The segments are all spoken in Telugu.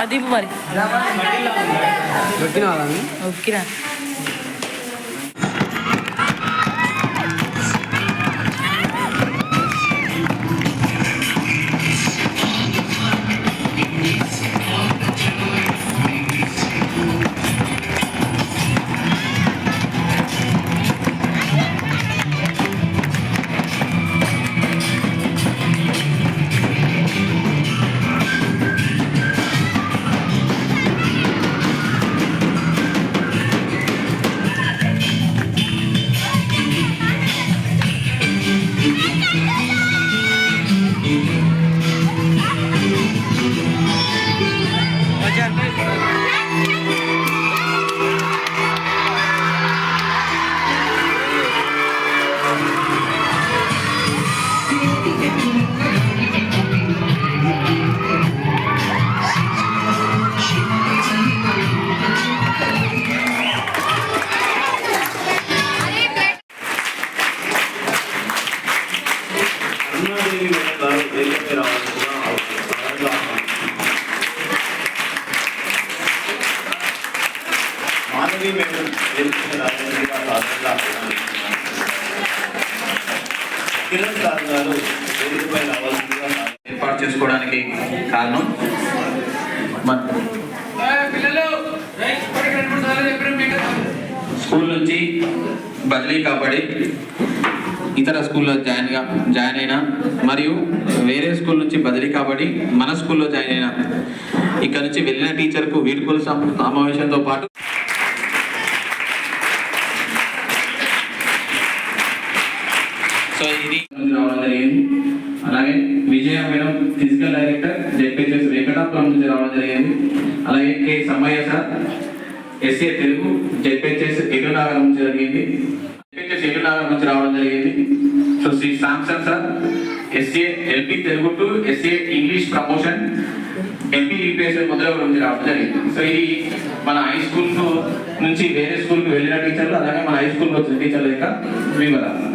అది మరి ఓకేనా ఏర్పాటు చేసుకోవడానికి కారణం స్కూల్ నుంచి బదిలీ కాబట్టి ఇతర స్కూల్లో జాయిన్ అయినా మరియు వేరే స్కూల్ నుంచి బదిలీ కాబట్టి మన స్కూల్లో జాయిన్ అయినా ఇక్కడ నుంచి వెళ్ళిన టీచర్కు వీడ్కోలు సమావేశంతో పాటు సో ఇది రావడం జరిగింది. అలాగే Vijaya madam physical director ZPHS Venkatapuram నుంచి రావడం జరిగింది. అలాగే K Sammayya sir SA Telugu ZPHS Egunagaram నుంచి జరిగింది. జెడ్పీహెచ్ఎస్ ఎగునగరం నుంచి రావడం జరిగింది. So Shri Samson sir SA LP Telugu to SA English promotion MP UPSA Mudragada నుంచి రావడం జరిగింది. సో ఇది మన హై స్కూల్ నుంచి వేరే స్కూల్కి వెళ్ళిన టీచర్లు, అలాగే మన హై స్కూల్కి వచ్చిన టీచర్ల యొక్క వివరాలు.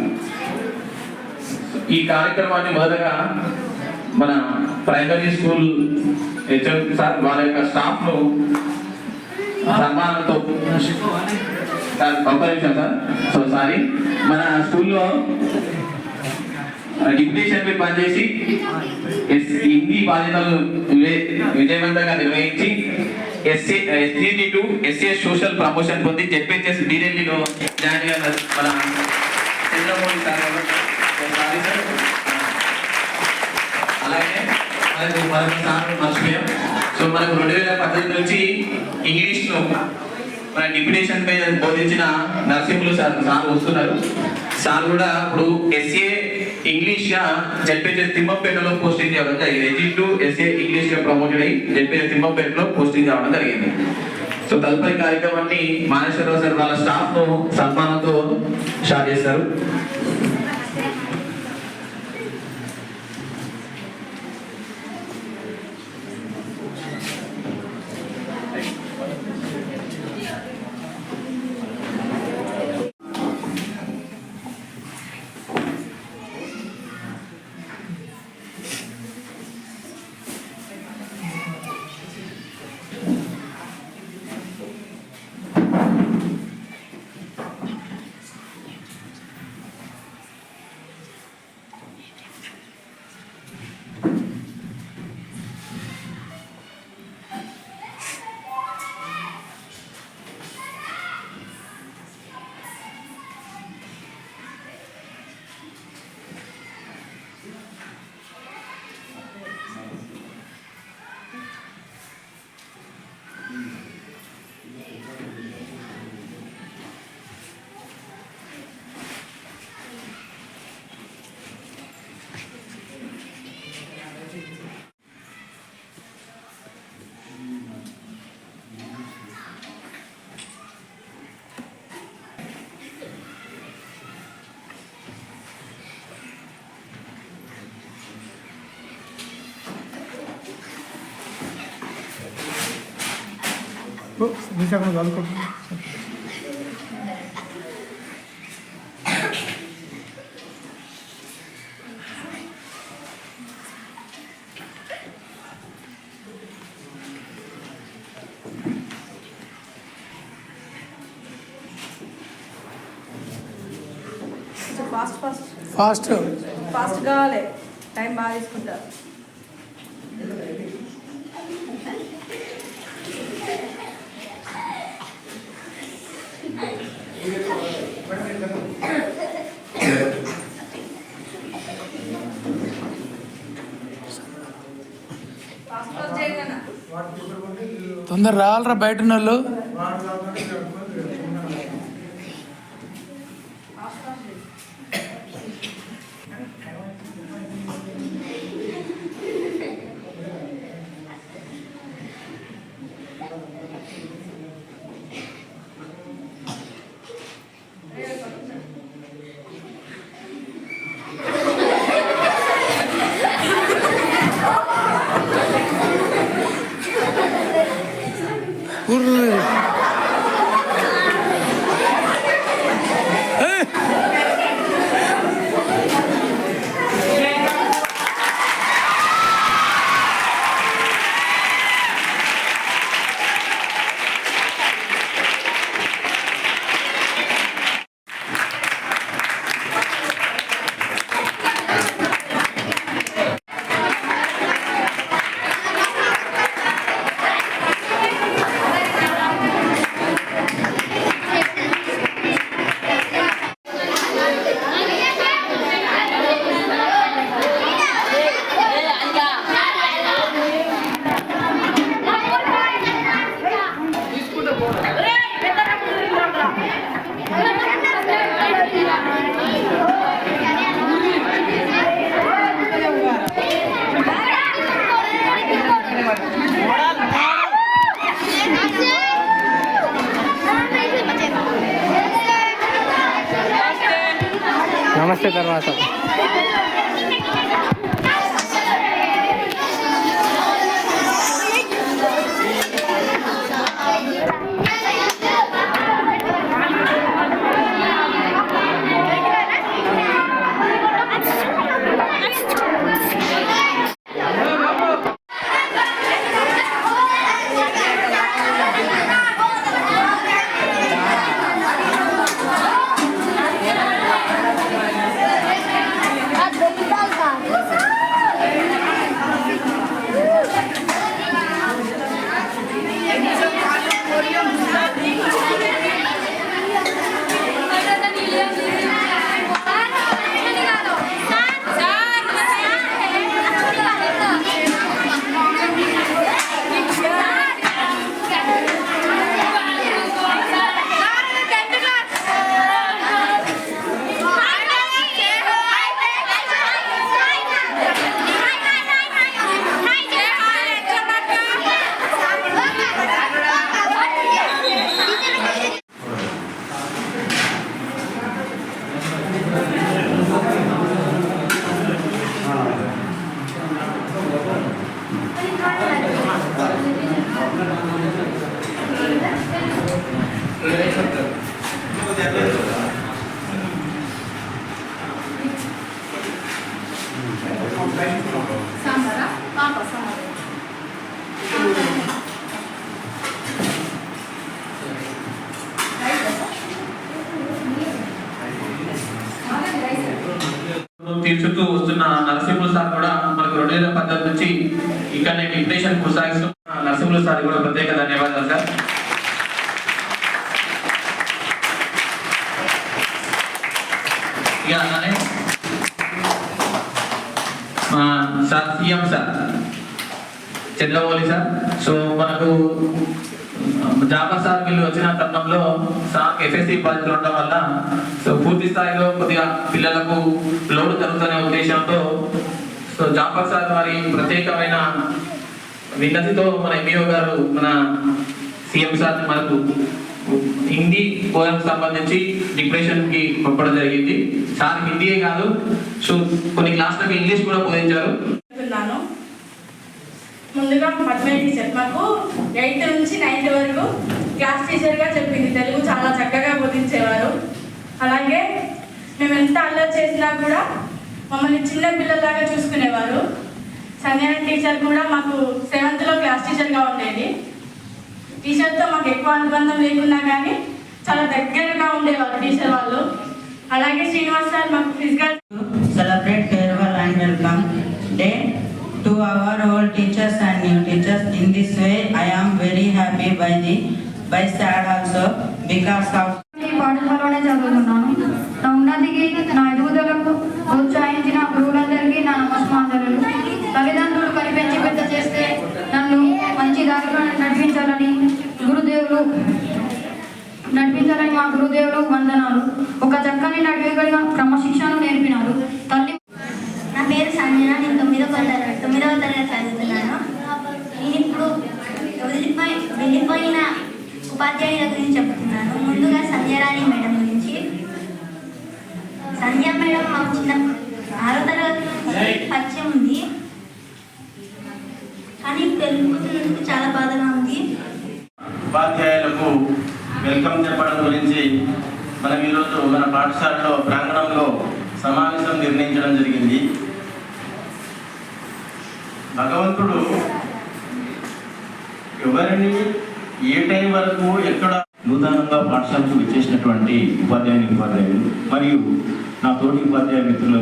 ఈ కార్యక్రమాన్ని మొదటగా మన ప్రైమరీ స్కూల్ హెచ్ఎం సార్ వాళ్ళ యొక్క స్టాఫ్ను సన్మానంతో ఒక నిమిషం సార్. సో సారీ, మన స్కూల్లో డిప్యూటేషన్ మీద పనిచేసి హిందీ బాధ్యతలు విజయవంతంగా నిర్వహించి SC to SA social promotion పొంది జెడ్పీహెచ్ఎస్ ఢిల్లీలో జాయిన్ అయిన మన చంద్రమౌళి సార్. అలాగే మర్చిపోయాం. సో మనకు 2018 నుంచి ఇంగ్లీష్ను మన డిప్యూటేషన్ పై బోధించిన నరసింహులు సార్ వస్తున్నారు. సార్ కూడా ఇప్పుడు ఎస్ఏ ఇంగ్లీష్ గా జెడ్పీహెచ్ఎస్ తిమ్మంపేటలో పోస్టింగ్ చేయడం జరిగింది. ఎస్ఏ టు ఎస్ఏ ఇంగ్లీష్ గా ప్రమోట్ అయ్యి జెడ్పీహెచ్ఎస్ తిమ్మంపేటలో పోస్టింగ్ చేయడం జరిగింది. సో తదుపరి కార్యక్రమాన్ని మానేశ్వరరావు సార్ వాళ్ళ స్టాఫ్ ను సన్మానంతో స్టార్ట్ చేస్తారు. ఫాస్ట్ కావాలి, టైం బాగా తీసుకుంటారు. తొందర రావాలరా బయట వాళ్ళు. నమస్తే తర్వాత తీర్చుతూ వస్తున్న నరసింహులు సార్ కూడా మనకు 2018 నుంచి ఇక్కడ ఇంప్రెషన్ కొనసాగిస్తూ నరసింహులు సార్ కూడా ప్రత్యేక ధన్యవాదాలు సార్. ఇక అలానే sir CM sir Chandramouli sir. So మనకు జాఫర్ సార్ వీళ్ళు వచ్చిన తరుణంలో సార్ ఎఫ్ఎస్సి బాధ్యతలు ఉండడం వల్ల సో పూర్తి స్థాయిలో కొద్దిగా పిల్లలకు లోడ్ జరుగుతున్న ఉద్దేశంతో సో జాఫర్ సార్ వారి ప్రత్యేకమైన విన్నతితో మన ఎంఈఓ గారు మన సీఎం సార్ మనకు హిందీ పోయం సంబంధించి డిప్రెషన్ కి పంపడం జరిగింది. సార్ హిందీయే కాదు సో కొన్ని క్లాసులకు ఇంగ్లీష్ కూడా బోధించారు. ముందుగా పద్మని టీచర్ మాకు 8th నుంచి 9th వరకు క్లాస్ టీచర్గా చెప్పింది. తెలుగు చాలా చక్కగా బోధించేవారు. అలాగే మేము ఎంత అల్లరి చేసినా కూడా మమ్మల్ని చిన్న పిల్లల్లాగా చూసుకునేవారు. సంజన టీచర్ కూడా మాకు 7th క్లాస్ టీచర్గా ఉండేది. టీచర్తో మాకు ఎక్కువ అనుబంధం లేకున్నా కానీ చాలా దగ్గరగా ఉండేవారు టీచర్ వాళ్ళు. అలాగే శ్రీనివాస్ సార్ మాకు physical celebrate farewell and welcome day to our old teachers and new teachers. In this way, I am very happy by sad also because of ఈ పాఠశాలలోనే చదువుతున్నాను. నా ఉన్నతికి నా ఎదుగుదలకు ప్రోత్సహించిన గురువులందరికీ నా నమస్కారాలు. తల్లిదండ్రులు కనిపెంచి పెద్ద చేస్తే నన్ను మంచి దారిలో నడిపించాలని మా గురుదేవులు వందనాలు. ఒక చక్కని నడిగలిగిన క్రమశిక్షణను నేర్పినారు. తల్లి నా పేరు సంజన. నేను 9వ తరగతి చదువుతున్నాను. నేను ఇప్పుడు వెళ్ళిపోయిన ఉపాధ్యాయుల గురించి చెప్తున్నాను. ముందుగా సంధ్యారాణి మేడం గురించి. సంధ్యా మేడం మాకు చిన్న 6వ తరగతి నుంచి పరిచయం ఉంది, కానీ వెళ్ళిపోతున్నందుకు చాలా బాధగా ఉంది. ఉపాధ్యాయులకు వెల్కమ్ చెప్పడం గురించి మనం ఈరోజు మన పాఠశాలలో ప్రాంగణంలో సమావేశం నిర్ణయించడం జరిగింది. భగవంతుడు ఎవరిని ఏ టైం వరకు ఎక్కడ నూతనంగా పాఠశాలకు విచ్చేసినటువంటి ఉపాధ్యాయులు మరియు నా తోటి ఉపాధ్యాయ మిత్రులు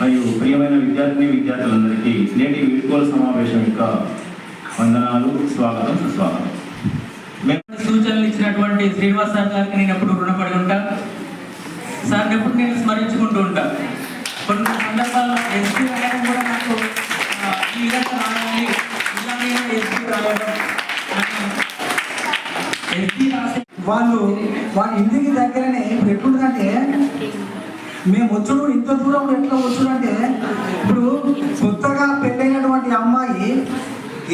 మరియు ప్రియమైన విద్యార్థులందరికీ నేటి వీడ్కోలు సమావేశం యొక్క వందనాలు, స్వాగతం, సుస్వాగతం. సూచనలు ఇచ్చినటువంటి శ్రీనివాస్ సార్ గారికి నేను ఎప్పుడు రుణపడి ఉంటా. సార్ని ఎప్పుడు నేను స్మరించుకుంటూ ఉంటా. కొన్ని సందర్భాల్లో ఎస్పీ రాయడం కూడా నాకు ఈ విధంగా రాయాలి, ఇలానే ఎస్పీ రాయడం, ఎస్పీ రాసే వాళ్ళ ఇంటికి దగ్గరనే ఇప్పుడు ఎట్లుంటుందంటే మేము వచ్చుడు ఇంత దూరం ఎట్లా వచ్చుడంటే ఇప్పుడు కొత్తగా పెళ్ళైనటువంటి అమ్మాయి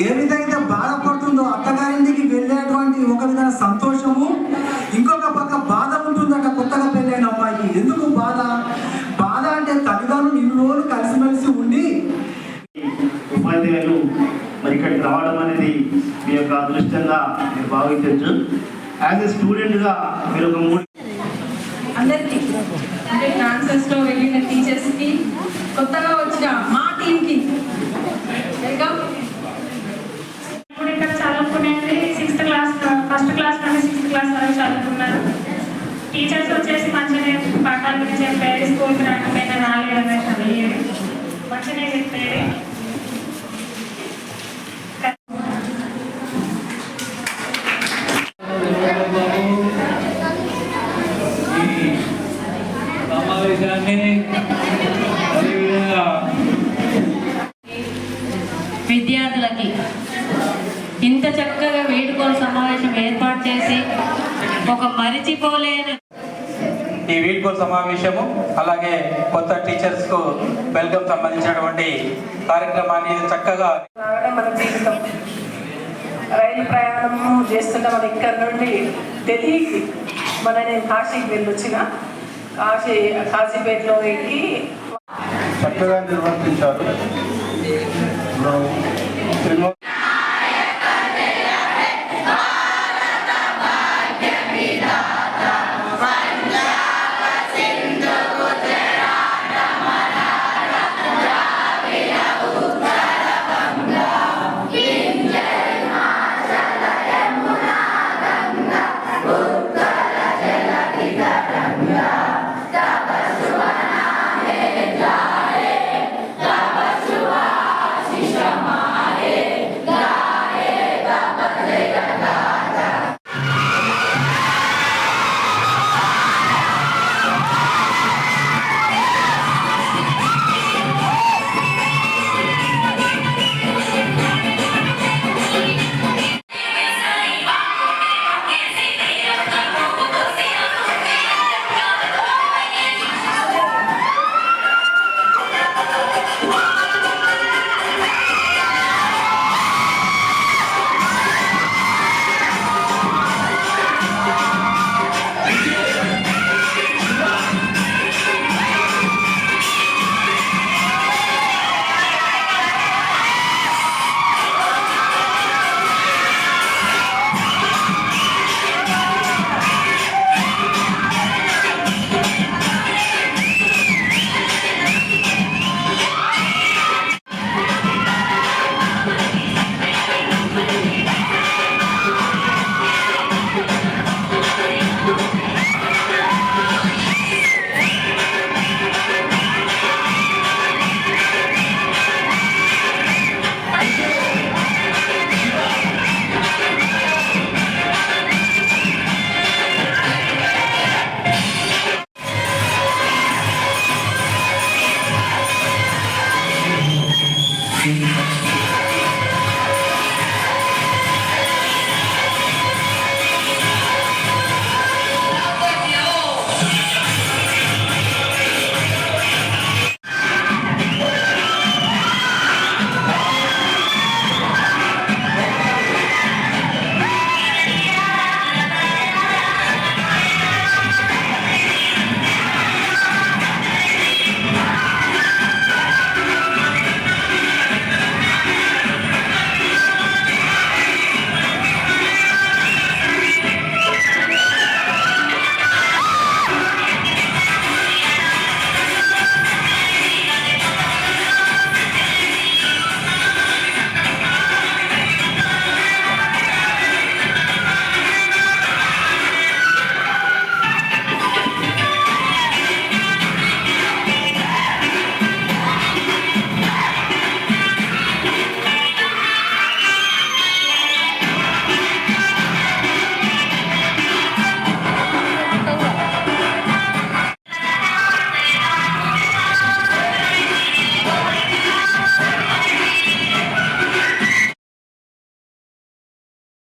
ఏ విధంగా బాధపడుతుందో అత్తగారింటికి వెళ్ళేటువంటి ఒక విధంగా సంతోషము, ఇంకొక పక్క బాధ ఉంటుందట కొత్తగా పెళ్ళైన అమ్మాయికి. ఎందుకు బాధ అంటే తల్లిదండ్రులు ఇన్ని రోజులు కలిసిమెలిసి ఉండి ఉపాధ్యాయులు మరి ఇక్కడికి రావడం అనేది మీ యొక్క అదృష్టంగా మీరు భావించవచ్చు. యాజ్ ఎ స్టూడెంట్గా మీరు ఒక 3 అందరికీ అంటే ట్రాన్స్ఫర్స్లో వెళ్ళిన టీచర్స్కి, కొత్తగా వచ్చిన మా టీంకి వెల్కమ్. ఇప్పుడు ఇక్కడ చదువుకునేది 6th క్లాస్, ఫస్ట్ క్లాస్ నుండి 6th క్లాస్ వరకు చదువుకున్నారు. టీచర్స్ వచ్చేసి మంచిగా పాఠాల గురించి చెప్పేది, స్కూల్కి రాకపోయినా రాలేదనే చదివేది, మంచిగా చెప్పేది. విద్యార్థులకి ఇంత చక్కగా వీడ్కోలు సమావేశం ఏర్పాటు చేసి ఒక మరిచిపోలేని ఈ వీడ్కోలు సమావేశము అలాగే కొత్త టీచర్స్కు వెల్కమ్ సంబంధించినటువంటి కార్యక్రమాన్ని చక్కగా మన జీవితం రైలు ప్రయాణము చేస్తున్న మన ఇక్కడ నుండి ఢిల్లీకి నేను కాశీకి వెళ్ళొచ్చిన కాశీపేటలో ఎక్కి చక్కగా నిర్వర్తించారు.